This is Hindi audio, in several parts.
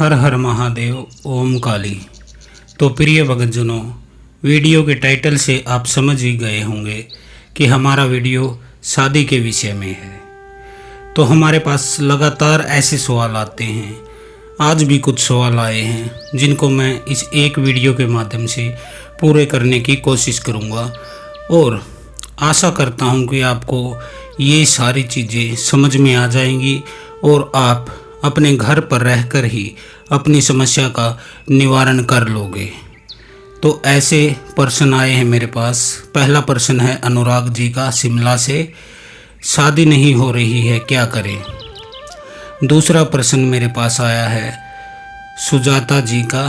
हर हर महादेव ओम काली। तो प्रिय भक्तजनों, वीडियो के टाइटल से आप समझ ही गए होंगे कि हमारा वीडियो शादी के विषय में है। तो हमारे पास लगातार ऐसे सवाल आते हैं। आज भी कुछ सवाल आए हैं जिनको मैं इस एक वीडियो के माध्यम से पूरे करने की कोशिश करूंगा और आशा करता हूं कि आपको ये सारी चीज़ें समझ में आ जाएंगी और आप अपने घर पर रहकर ही अपनी समस्या का निवारण कर लोगे। तो ऐसे प्रश्न आए हैं मेरे पास। पहला प्रश्न है अनुराग जी का शिमला से, शादी नहीं हो रही है क्या करें। दूसरा प्रश्न मेरे पास आया है सुजाता जी का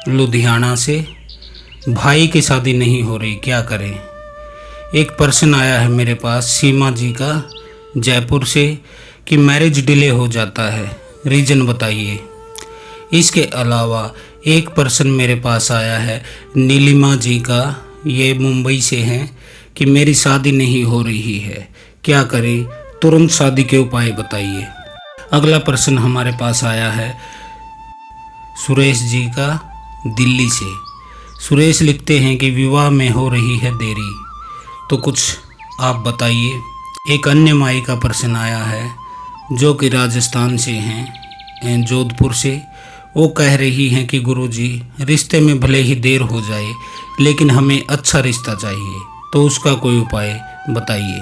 लुधियाना से, भाई की शादी नहीं हो रही क्या करें। एक प्रश्न आया है मेरे पास सीमा जी का जयपुर से कि मैरिज डिले हो जाता है, रीज़न बताइए। इसके अलावा एक प्रश्न मेरे पास आया है नीलिमा जी का, ये मुंबई से हैं कि मेरी शादी नहीं हो रही है क्या करें, तुरंत शादी के उपाय बताइए। अगला प्रश्न हमारे पास आया है सुरेश जी का दिल्ली से। सुरेश लिखते हैं कि विवाह में हो रही है देरी, तो कुछ आप बताइए। एक अन्य माई का प्रश्न आया है जो कि राजस्थान से हैं, जोधपुर से। वो कह रही हैं कि गुरुजी रिश्ते में भले ही देर हो जाए लेकिन हमें अच्छा रिश्ता चाहिए, तो उसका कोई उपाय बताइए।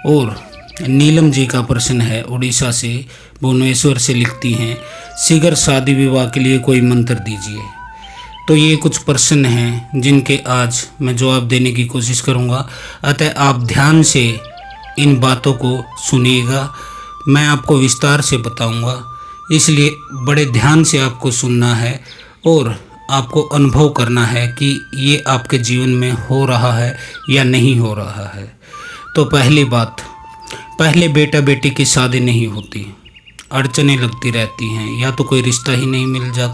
और नीलम जी का प्रश्न है उड़ीसा से, भुवनेश्वर से लिखती हैं शीघ्र शादी विवाह के लिए कोई मंत्र दीजिए। तो ये कुछ प्रश्न हैं जिनके आज मैं जवाब देने की कोशिश करूँगा, अतः आप ध्यान से इन बातों को सुनिएगा। मैं आपको विस्तार से बताऊंगा, इसलिए बड़े ध्यान से आपको सुनना है और आपको अनुभव करना है कि ये आपके जीवन में हो रहा है या नहीं हो रहा है। तो पहली बात, पहले बेटा बेटी की शादी नहीं होती, अड़चनें लगती रहती हैं, या तो कोई रिश्ता ही नहीं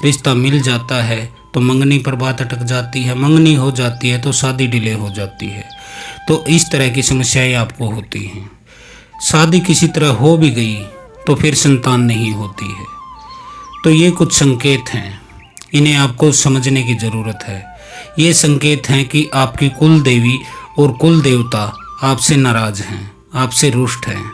रिश्ता मिल जाता है तो मंगनी पर बात अटक जाती है, मंगनी हो जाती है तो शादी डिले हो जाती है। तो इस तरह की समस्याएं आपको होती हैं। शादी किसी तरह हो भी गई तो फिर संतान नहीं होती है। तो ये कुछ संकेत हैं, इन्हें आपको समझने की ज़रूरत है। ये संकेत हैं कि आपकी कुल देवी और कुल देवता आपसे नाराज़ हैं, आपसे रुष्ट हैं।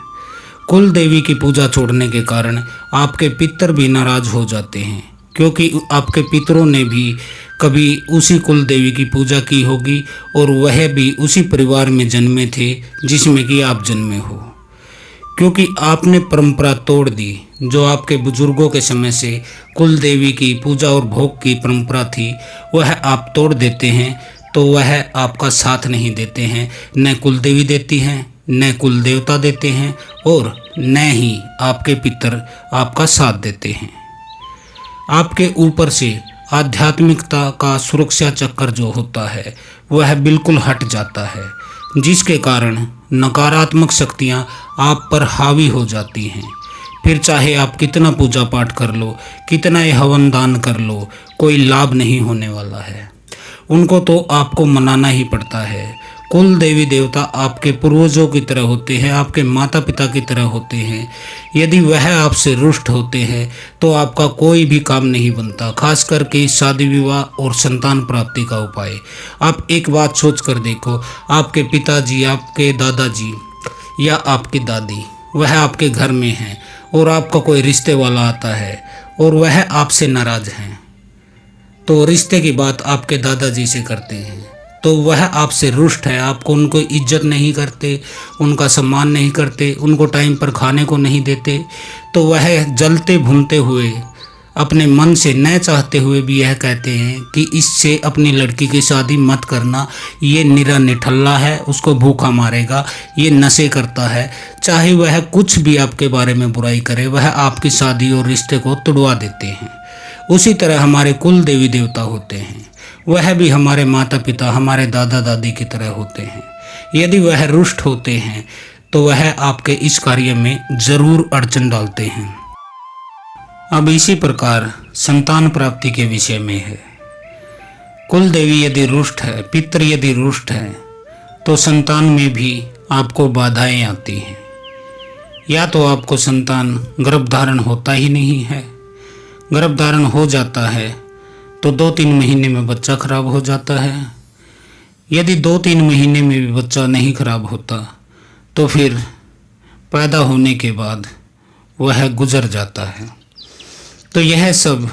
कुल देवी की पूजा छोड़ने के कारण आपके पितर भी नाराज़ हो जाते हैं, क्योंकि आपके पितरों ने भी कभी उसी कुल देवी की पूजा की होगी और वह भी उसी परिवार में जन्मे थे जिसमें कि आप जन्मे हो। क्योंकि आपने परंपरा तोड़ दी, जो आपके बुजुर्गों के समय से कुल देवी की पूजा और भोग की परंपरा थी वह आप तोड़ देते हैं, तो वह आपका साथ नहीं देते हैं। न कुल देवी देती हैं, न कुल देवता देते हैं और न ही आपके पितर आपका साथ देते हैं। आपके ऊपर से आध्यात्मिकता का सुरक्षा चक्कर जो होता है वह बिल्कुल हट जाता है, जिसके कारण नकारात्मक शक्तियाँ आप पर हावी हो जाती हैं। फिर चाहे आप कितना पूजा पाठ कर लो, कितना हवन दान कर लो, कोई लाभ नहीं होने वाला है। उनको तो आपको मनाना ही पड़ता है। कुल देवी देवता आपके पूर्वजों की तरह होते हैं, आपके माता पिता की तरह होते हैं। यदि वह आपसे रुष्ट होते हैं तो आपका कोई भी काम नहीं बनता, खास करके शादी विवाह और संतान प्राप्ति का उपाय। आप एक बात सोच कर देखो, आपके पिताजी, आपके दादाजी या आपकी दादी वह आपके घर में हैं और आपका कोई रिश्ते वाला आता है और वह आपसे नाराज़ हैं, तो रिश्ते की बात आपके दादाजी से करते हैं तो वह आपसे रुष्ट है, आपको उनको इज्जत नहीं करते, उनका सम्मान नहीं करते, उनको टाइम पर खाने को नहीं देते। तो वह जलते भूनते हुए अपने मन से न चाहते हुए भी यह कहते हैं कि इससे अपनी लड़की की शादी मत करना, ये निरा निठल्ला है, उसको भूखा मारेगा, ये नशे करता है। चाहे वह कुछ भी आपके बारे में बुराई करे, वह आपकी शादी और रिश्ते को तुड़वा देते हैं। उसी तरह हमारे कुल देवी देवता होते हैं, वह भी हमारे माता पिता, हमारे दादा दादी की तरह होते हैं। यदि वह रुष्ट होते हैं तो वह आपके इस कार्य में ज़रूर अड़चन डालते हैं। अब इसी प्रकार संतान प्राप्ति के विषय में है। कुल देवी यदि रुष्ट है, पितर यदि रुष्ट है, तो संतान में भी आपको बाधाएं आती हैं। या तो आपको संतान गर्भ धारण होता ही नहीं है, गर्भधारण हो जाता है तो 2-3 महीने में बच्चा खराब हो जाता है। यदि 2-3 महीने में भी बच्चा नहीं खराब होता तो फिर पैदा होने के बाद वह गुजर जाता है। तो यह सब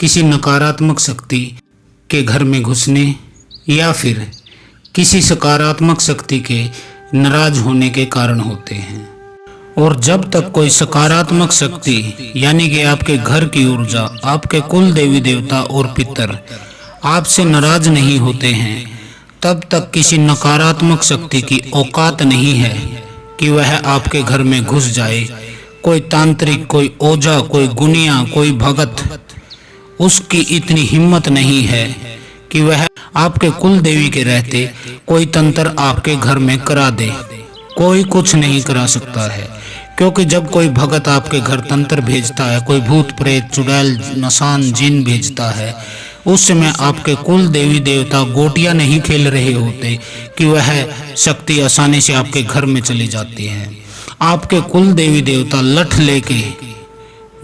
किसी नकारात्मक शक्ति के घर में घुसने या फिर किसी सकारात्मक शक्ति के नाराज होने के कारण होते हैं। और जब तक कोई सकारात्मक शक्ति यानी कि आपके घर की ऊर्जा, आपके कुल देवी देवता और पितर आपसे नाराज नहीं होते हैं, तब तक किसी नकारात्मक शक्ति की औकात नहीं है कि वह आपके घर में घुस जाए। कोई तांत्रिक, कोई ओझा, कोई गुनिया, कोई भगत, उसकी इतनी हिम्मत नहीं है कि वह आपके कुल देवी के रहते कोई तंत्र आपके घर में करा दे। कोई कुछ नहीं करा सकता है, क्योंकि जब कोई भगत आपके घर तंत्र भेजता है, कोई भूत प्रेत, चुड़ैल, मसान, जिन भेजता है, उस समय आपके कुल देवी देवता गोटियां नहीं खेल रहे होते कि वह शक्ति आसानी से आपके घर में चली जाती है। आपके कुल देवी देवता लठ लेके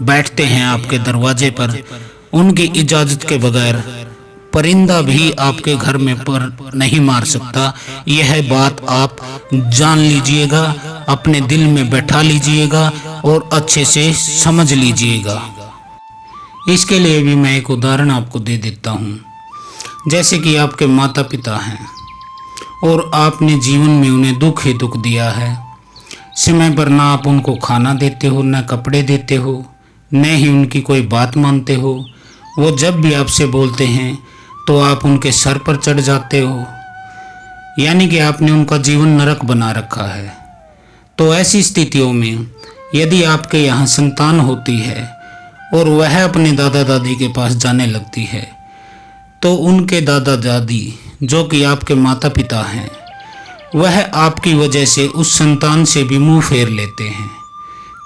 बैठते हैं आपके दरवाजे पर। उनकी इजाजत के बगैर परिंदा भी आपके घर में पर नहीं मार सकता। यह बात आप जान लीजिएगा, अपने दिल में बैठा लीजिएगा और अच्छे से समझ लीजिएगा। इसके लिए भी मैं एक उदाहरण आपको दे देता हूँ। जैसे कि आपके माता पिता हैं और आपने जीवन में उन्हें दुख ही दुख दिया है। समय पर ना आप उनको खाना देते हो, ना कपड़े देते हो, न ही उनकी कोई बात मानते हो। वो जब भी आपसे बोलते हैं तो आप उनके सर पर चढ़ जाते हो, यानी कि आपने उनका जीवन नरक बना रखा है। तो ऐसी स्थितियों में यदि आपके यहाँ संतान होती है और वह अपने दादा दादी के पास जाने लगती है, तो उनके दादा दादी जो कि आपके माता पिता हैं, वह आपकी वजह से उस संतान से भी मुंह फेर लेते हैं,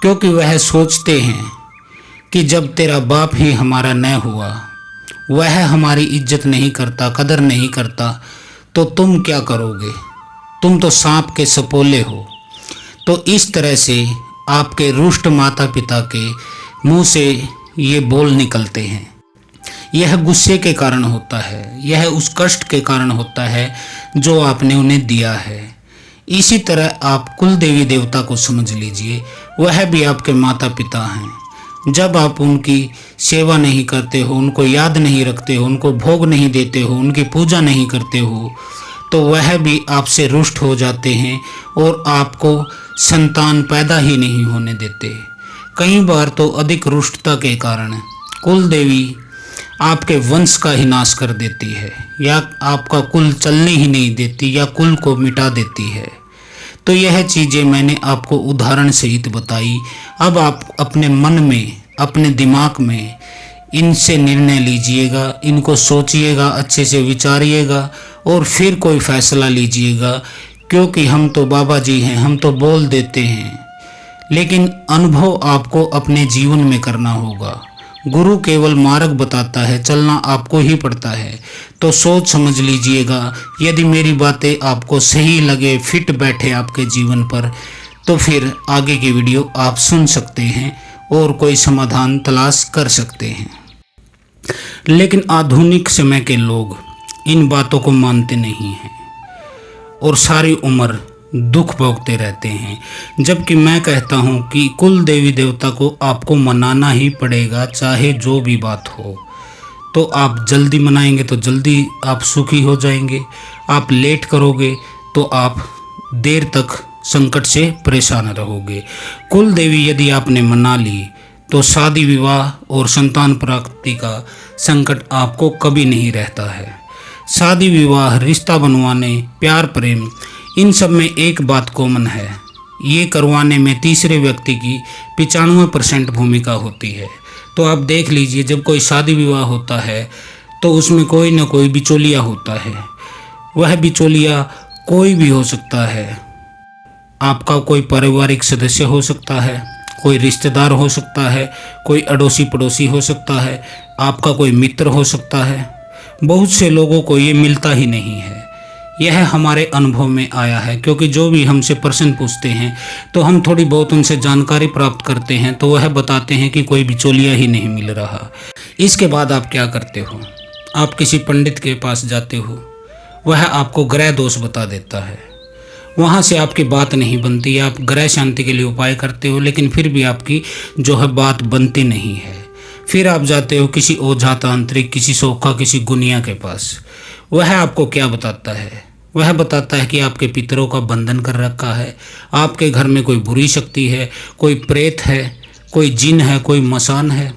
क्योंकि वह सोचते हैं कि जब तेरा बाप ही हमारा न हुआ, वह हमारी इज्जत नहीं करता, कदर नहीं करता, तो तुम क्या करोगे? तुम तो सांप के सपोले हो। तो इस तरह से आपके रुष्ट माता पिता के मुंह से ये बोल निकलते हैं। यह गुस्से के कारण होता है, यह उस कष्ट के कारण होता है जो आपने उन्हें दिया है। इसी तरह आप कुल देवी देवता को समझ लीजिए, वह भी आपके माता पिता हैं। जब आप उनकी सेवा नहीं करते हो, उनको याद नहीं रखते हो, उनको भोग नहीं देते हो, उनकी पूजा नहीं करते हो, तो वह भी आपसे रुष्ट हो जाते हैं और आपको संतान पैदा ही नहीं होने देते। कई बार तो अधिक रुष्टता के कारण कुल देवी आपके वंश का ही नाश कर देती है, या आपका कुल चलने ही नहीं देती, या कुल को मिटा देती है। तो यह चीज़ें मैंने आपको उदाहरण सहित बताई। अब आप अपने मन में, अपने दिमाग में इनसे निर्णय लीजिएगा, इनको सोचिएगा, अच्छे से विचारिएगा और फिर कोई फैसला लीजिएगा। क्योंकि हम तो बाबा जी हैं, हम तो बोल देते हैं, लेकिन अनुभव आपको अपने जीवन में करना होगा। गुरु केवल मार्ग बताता है, चलना आपको ही पड़ता है। तो सोच समझ लीजिएगा, यदि मेरी बातें आपको सही लगे, फिट बैठे आपके जीवन पर, तो फिर आगे की वीडियो आप सुन सकते हैं और कोई समाधान तलाश कर सकते हैं। लेकिन आधुनिक समय के लोग इन बातों को मानते नहीं हैं और सारी उम्र दुख भोगते रहते हैं। जबकि मैं कहता हूँ कि कुल देवी देवता को आपको मनाना ही पड़ेगा, चाहे जो भी बात हो। तो आप जल्दी मनाएंगे तो जल्दी आप सुखी हो जाएंगे, आप लेट करोगे तो आप देर तक संकट से परेशान रहोगे। कुल देवी यदि आपने मना ली तो शादी विवाह और संतान प्राप्ति का संकट आपको कभी नहीं रहता है। शादी विवाह, रिश्ता बनवाने, प्यार प्रेम, इन सब में एक बात कॉमन है, ये करवाने में तीसरे व्यक्ति की 95% भूमिका होती है। तो आप देख लीजिए, जब कोई शादी विवाह होता है तो उसमें कोई ना कोई बिचौलिया होता है। वह बिचौलिया कोई भी हो सकता है, आपका कोई पारिवारिक सदस्य हो सकता है, कोई रिश्तेदार हो सकता है, कोई अड़ोसी पड़ोसी हो सकता है, आपका कोई मित्र हो सकता है। बहुत से लोगों को ये मिलता ही नहीं है। यह हमारे अनुभव में आया है, क्योंकि जो भी हमसे प्रश्न पूछते हैं तो हम थोड़ी बहुत उनसे जानकारी प्राप्त करते हैं, तो वह बताते हैं कि कोई बिचौलिया ही नहीं मिल रहा। इसके बाद आप क्या करते हो, आप किसी पंडित के पास जाते हो, वह आपको ग्रह दोष बता देता है। वहाँ से आपकी बात नहीं बनती, आप ग्रह शांति के लिए उपाय करते हो, लेकिन फिर भी आपकी जो है बात बनती नहीं है। फिर आप जाते हो किसी ओझा तांत्रिक, किसी सोखा, किसी गुनिया के पास। वह आपको क्या बताता है, वह बताता है कि आपके पितरों का बंधन कर रखा है, आपके घर में कोई बुरी शक्ति है, कोई प्रेत है, कोई जिन है, कोई मसान है,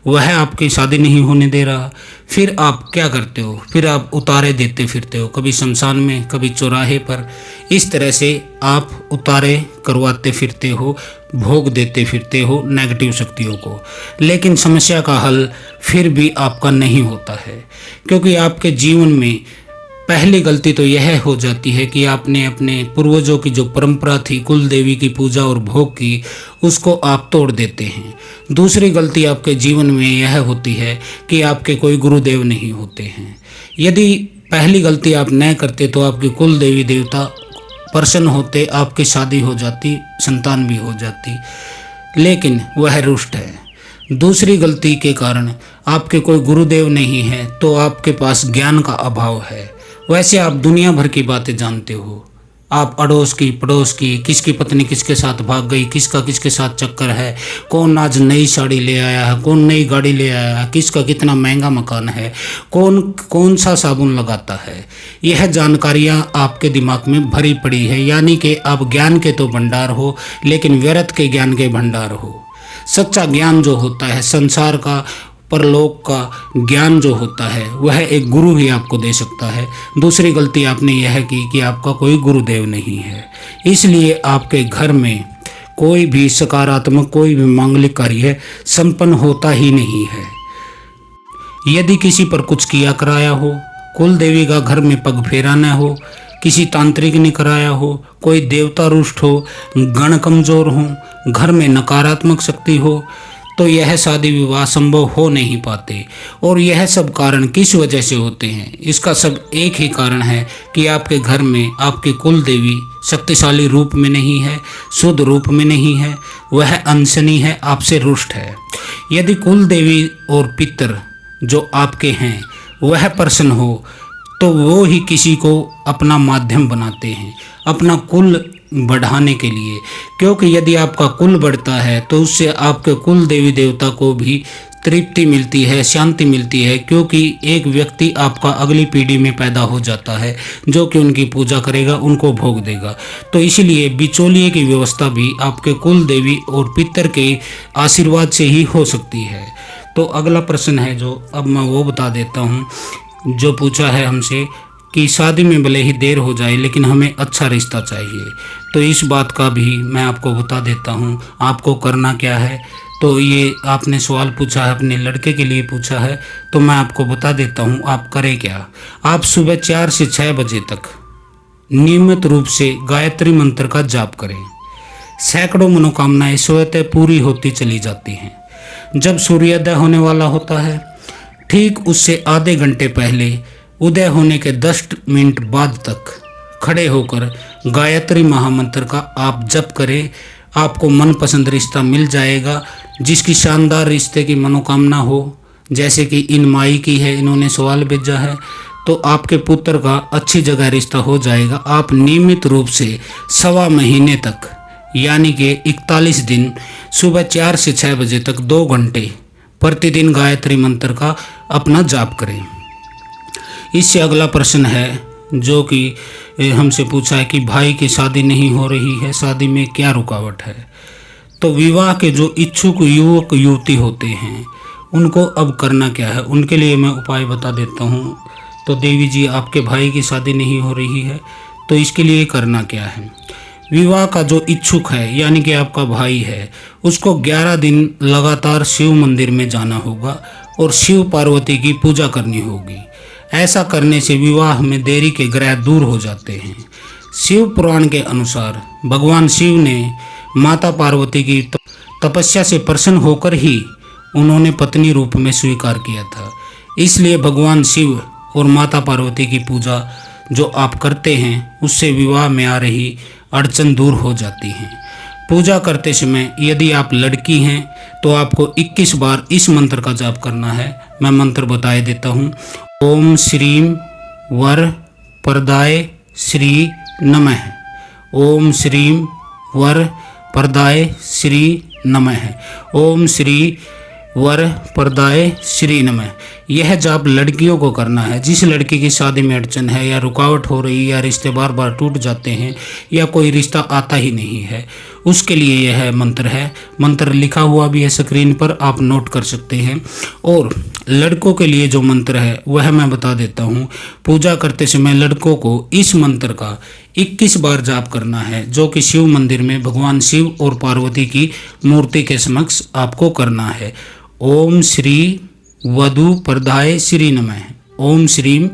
वह आपकी शादी नहीं होने दे रहा। फिर आप क्या करते हो, फिर आप उतारे देते फिरते हो, कभी शमशान में, कभी चौराहे पर। इस तरह से आप उतारे करवाते फिरते हो, भोग देते फिरते हो नेगेटिव शक्तियों को। लेकिन समस्या का हल फिर भी आपका नहीं होता है, क्योंकि आपके जीवन में पहली गलती तो यह हो जाती है कि आपने अपने पूर्वजों की जो परंपरा थी कुल देवी की पूजा और भोग की, उसको आप तोड़ देते हैं। दूसरी गलती आपके जीवन में यह होती है कि आपके कोई गुरुदेव नहीं होते हैं। यदि पहली गलती आप न करते तो आपके कुल देवी देवता प्रसन्न होते, आपकी शादी हो जाती, संतान भी हो जाती, लेकिन वह रुष्ट है। दूसरी गलती के कारण आपके कोई गुरुदेव नहीं है तो आपके पास ज्ञान का अभाव है। वैसे आप दुनिया भर की बातें जानते हो, आप अड़ोस की पड़ोस की, किसकी पत्नी किसके साथ भाग गई, किसका किसके साथ चक्कर है, कौन आज नई साड़ी ले आया है, कौन नई गाड़ी ले आया है, किसका कितना महंगा मकान है, कौन सा साबुन लगाता है। यह जानकारियां आपके दिमाग में भरी पड़ी है, यानी कि आप ज्ञान के तो भंडार हो, लेकिन व्यर्थ के ज्ञान के भंडार हो। सच्चा ज्ञान जो होता है, संसार का, परलोक का ज्ञान जो होता है, वह एक गुरु ही आपको दे सकता है। दूसरी गलती आपने यह की कि आपका कोई गुरुदेव नहीं है, इसलिए आपके घर में कोई भी सकारात्मक, कोई भी मांगलिक कार्य संपन्न होता ही नहीं है। यदि किसी पर कुछ किया कराया हो, कुल देवी का घर में पग फेरा न हो, किसी तांत्रिक ने कराया हो, कोई देवता रुष्ट हो, गण कमजोर हो, घर में नकारात्मक शक्ति हो, तो यह शादी विवाह संभव हो नहीं पाते। और यह सब कारण किस वजह से होते हैं, इसका सब एक ही कारण है कि आपके घर में आपकी कुल देवी शक्तिशाली रूप में नहीं है, शुद्ध रूप में नहीं है, वह अनशनी है, आपसे रुष्ट है। यदि कुल देवी और पितर जो आपके हैं वह प्रसन्न हो तो वो ही किसी को अपना माध्यम बनाते हैं, अपना कुल बढ़ाने के लिए। क्योंकि यदि आपका कुल बढ़ता है तो उससे आपके कुल देवी देवता को भी तृप्ति मिलती है, शांति मिलती है, क्योंकि एक व्यक्ति आपका अगली पीढ़ी में पैदा हो जाता है जो कि उनकी पूजा करेगा, उनको भोग देगा। तो इसलिए बिचौलिए की व्यवस्था भी आपके कुल देवी और पितर के आशीर्वाद से ही हो सकती है। तो अगला प्रश्न है जो अब मैं वो बता देता हूँ, जो पूछा है हमसे कि शादी में भले ही देर हो जाए लेकिन हमें अच्छा रिश्ता चाहिए। तो इस बात का भी मैं आपको बता देता हूँ, आपको करना क्या है। तो ये आपने सवाल पूछा है, अपने लड़के के लिए पूछा है, तो मैं आपको बता देता हूँ आप करें क्या। आप सुबह 4 से 6 बजे तक नियमित रूप से गायत्री मंत्र का जाप करें। सैकड़ों मनोकामनाएं स्वतः पूरी होती चली जाती हैं। जब सूर्योदय होने वाला होता है, ठीक उससे आधे घंटे पहले उदय होने के 10 मिनट बाद तक खड़े होकर गायत्री महामंत्र का आप जप करें। आपको मनपसंद रिश्ता मिल जाएगा, जिसकी शानदार रिश्ते की मनोकामना हो। जैसे कि इन माई की है, इन्होंने सवाल भेजा है, तो आपके पुत्र का अच्छी जगह रिश्ता हो जाएगा। आप नियमित रूप से 1.25 महीने तक, यानी कि 41 दिन, सुबह 4 से 6 बजे तक 2 घंटे प्रतिदिन गायत्री मंत्र का अपना जाप करें। इससे अगला प्रश्न है जो कि हमसे पूछा है कि भाई की शादी नहीं हो रही है, शादी में क्या रुकावट है। तो विवाह के जो इच्छुक युवक युवती होते हैं उनको अब करना क्या है, उनके लिए मैं उपाय बता देता हूँ। तो देवी जी, आपके भाई की शादी नहीं हो रही है, तो इसके लिए करना क्या है। विवाह का जो इच्छुक है, यानी कि आपका भाई है, उसको 11 दिन लगातार शिव मंदिर में जाना होगा और शिव पार्वती की पूजा करनी होगी। ऐसा करने से विवाह में देरी के ग्रह दूर हो जाते हैं। शिव पुराण के अनुसार भगवान शिव ने माता पार्वती की तपस्या से प्रसन्न होकर ही उन्होंने पत्नी रूप में स्वीकार किया था। इसलिए भगवान शिव और माता पार्वती की पूजा जो आप करते हैं उससे विवाह में आ रही अड़चन दूर हो जाती है। पूजा करते समय यदि आप लड़की हैं तो आपको 21 बार इस मंत्र का जाप करना है। मैं मंत्र बता देता हूँ। ओम श्रीम वर परदाय श्री नमः। ओम श्रीम वर परदाय श्री नमः। ओम श्री वर परदाय श्री नमः। यह जाप लड़कियों को करना है। जिस लड़की की शादी में अड़चन है या रुकावट हो रही है या रिश्ते बार बार टूट जाते हैं या कोई रिश्ता आता ही नहीं है, उसके लिए यह मंत्र है। मंत्र लिखा हुआ भी है स्क्रीन पर, आप नोट कर सकते हैं। और लड़कों के लिए जो मंत्र है वह मैं बता देता हूँ। पूजा करते समय लड़कों को इस मंत्र का 21 बार जाप करना है, जो कि शिव मंदिर में भगवान शिव और पार्वती की मूर्ति के समक्ष आपको करना है। ओम श्री वधु परदाय श्री नमः। ओम श्रीम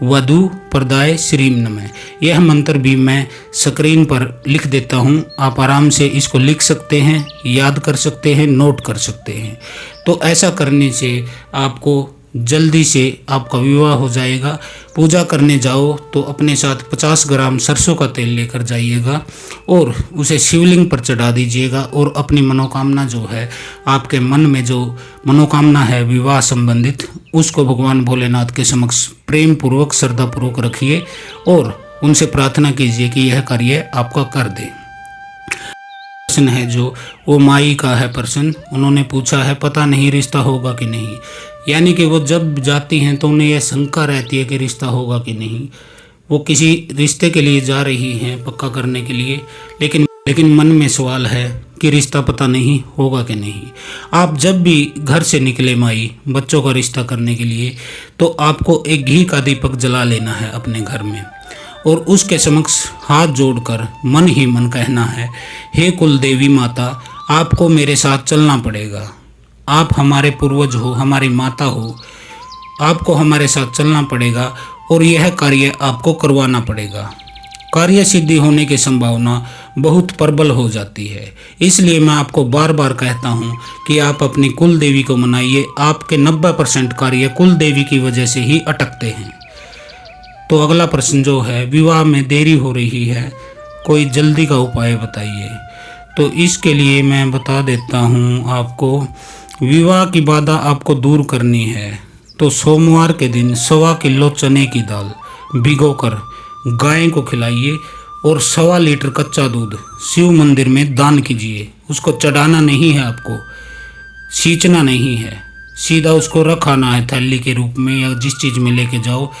वधु परदाय श्री नमः। यह मंत्र भी मैं स्क्रीन पर लिख देता हूँ, आप आराम से इसको लिख सकते हैं, याद कर सकते हैं, नोट कर सकते हैं। तो ऐसा करने से आपको जल्दी से आपका विवाह हो जाएगा। पूजा करने जाओ तो अपने साथ 50 ग्राम सरसों का तेल लेकर जाइएगा और उसे शिवलिंग पर चढ़ा दीजिएगा और अपनी मनोकामना जो है, आपके मन में जो मनोकामना है विवाह संबंधित, उसको भगवान भोलेनाथ के समक्ष प्रेम पूर्वक श्रद्धा पूर्वक रखिए और उनसे प्रार्थना कीजिए कि यह कार्य आपका कर दे। प्रश्न है जो वो माई का है प्रश्न, उन्होंने पूछा है पता नहीं रिश्ता होगा कि नहीं। यानी कि वो जब जाती हैं तो उन्हें यह शंका रहती है कि रिश्ता होगा कि नहीं। वो किसी रिश्ते के लिए जा रही हैं पक्का करने के लिए, लेकिन मन में सवाल है कि रिश्ता पता नहीं होगा कि नहीं। आप जब भी घर से निकले माई बच्चों का रिश्ता करने के लिए, तो आपको एक घी का दीपक जला लेना है अपने घर में और उसके समक्ष हाथ जोड़कर मन ही मन कहना है, हे कुल देवी माता, आपको मेरे साथ चलना पड़ेगा। आप हमारे पूर्वज हो, हमारी माता हो, आपको हमारे साथ चलना पड़ेगा और यह कार्य आपको करवाना पड़ेगा। कार्य सिद्धि होने की संभावना बहुत प्रबल हो जाती है, इसलिए मैं आपको बार बार कहता हूँ कि आप अपनी कुल देवी को मनाइए। आपके 90% कार्य कुल देवी की वजह से ही अटकते हैं। तो अगला प्रश्न जो है, विवाह में देरी हो रही है, कोई जल्दी का उपाय बताइए। तो इसके लिए मैं बता देता हूँ आपको, विवाह की बाधा आपको दूर करनी है तो सोमवार के दिन 1.25 किलो चने की दाल भिगोकर गाय को खिलाइए और 1.25 लीटर कच्चा दूध शिव मंदिर में दान कीजिए। उसको चढ़ाना नहीं है, आपको सींचना नहीं है, सीधा उसको रखाना है थैली के रूप में या जिस चीज़ में लेके जाओ,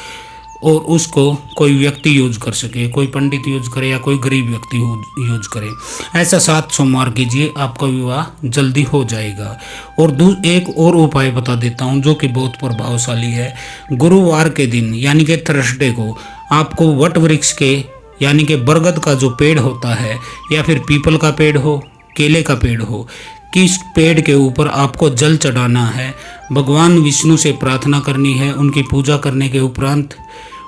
और उसको कोई व्यक्ति यूज कर सके, कोई पंडित यूज करे या कोई गरीब व्यक्ति यूज करे। ऐसा 7 सोमवार कीजिए, आपका विवाह जल्दी हो जाएगा। और एक और उपाय बता देता हूँ जो कि बहुत प्रभावशाली है। गुरुवार के दिन यानी कि थर्सडे को आपको वट वृक्ष के यानी कि बरगद का जो पेड़ होता है या फिर पीपल का पेड़ हो, केले का पेड़ हो, किस पेड़ के ऊपर आपको जल चढ़ाना है, भगवान विष्णु से प्रार्थना करनी है उनकी पूजा करने के उपरांत,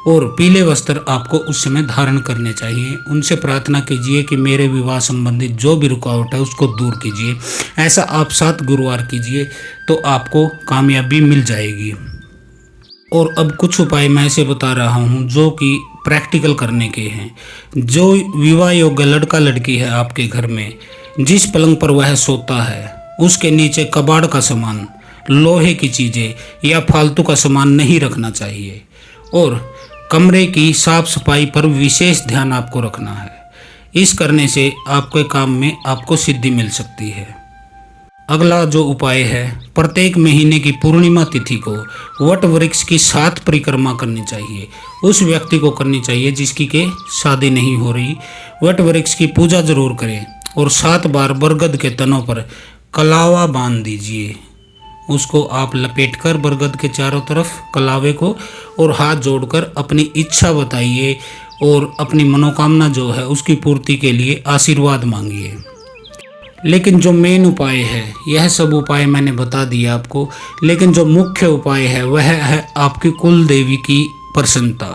और पीले वस्त्र आपको उस समय धारण करने चाहिए। उनसे प्रार्थना कीजिए कि मेरे विवाह संबंधित जो भी रुकावट है उसको दूर कीजिए। ऐसा आप 7 गुरुवार कीजिए तो आपको कामयाबी मिल जाएगी। और अब कुछ उपाय मैं ऐसे बता रहा हूँ जो कि प्रैक्टिकल करने के हैं। जो विवाह योग्य लड़का लड़की है आपके घर में, जिस पलंग पर वह सोता है उसके नीचे कबाड़ का सामान, लोहे की चीज़ें या फालतू का सामान नहीं रखना चाहिए। और कमरे की साफ सफाई पर विशेष ध्यान आपको रखना है। इस करने से आपके काम में आपको सिद्धि मिल सकती है। अगला जो उपाय है, प्रत्येक महीने की पूर्णिमा तिथि को वट वृक्ष की 7 परिक्रमा करनी चाहिए। उस व्यक्ति को करनी चाहिए जिसकी के शादी नहीं हो रही। वट वृक्ष की पूजा जरूर करें और 7 बार बरगद के तनों पर कलावा बांध दीजिए। उसको आप लपेटकर बरगद के चारों तरफ कलावे को और हाथ जोड़कर अपनी इच्छा बताइए और अपनी मनोकामना जो है उसकी पूर्ति के लिए आशीर्वाद मांगिए। लेकिन जो मेन उपाय है, यह सब उपाय मैंने बता दिया आपको, लेकिन जो मुख्य उपाय है वह है आपकी कुल देवी की प्रसन्नता।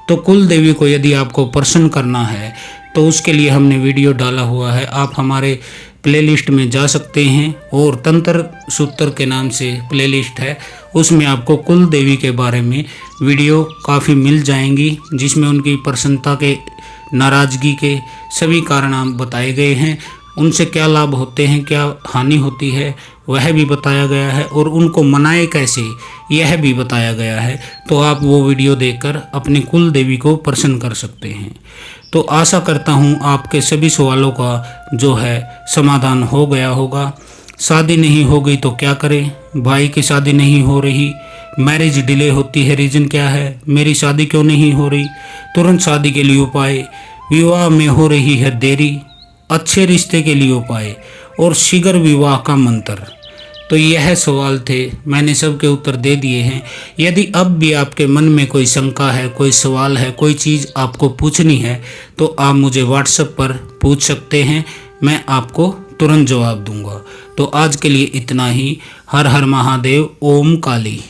तो कुल देवी को यदि आपको प्रसन्न करना है तो उसके लिए हमने वीडियो डाला हुआ है, आप हमारे प्लेलिस्ट में जा सकते हैं और तंत्र सूत्र के नाम से प्लेलिस्ट है, उसमें आपको कुल देवी के बारे में वीडियो काफ़ी मिल जाएंगी, जिसमें उनकी प्रसन्नता के, नाराज़गी के सभी कारण बताए गए हैं। उनसे क्या लाभ होते हैं, क्या हानि होती है, वह भी बताया गया है और उनको मनाए कैसे यह भी बताया गया है। तो आप वो वीडियो देखकर अपनी कुल देवी को प्रसन्न कर सकते हैं। तो आशा करता हूँ आपके सभी सवालों का जो है समाधान हो गया होगा। शादी नहीं हो गई तो क्या करें, भाई की शादी नहीं हो रही, मैरिज डिले होती है, रीज़न क्या है, मेरी शादी क्यों नहीं हो रही, तुरंत शादी के लिए उपाय, विवाह में हो रही है देरी, अच्छे रिश्ते के लिए उपाय और शीघ्र विवाह का मंत्र। तो यह सवाल थे, मैंने सबके उत्तर दे दिए हैं। यदि अब भी आपके मन में कोई शंका है, कोई सवाल है, कोई चीज़ आपको पूछनी है तो आप मुझे व्हाट्सएप पर पूछ सकते हैं, मैं आपको तुरंत जवाब दूंगा। तो आज के लिए इतना ही। हर हर महादेव, ओम काली।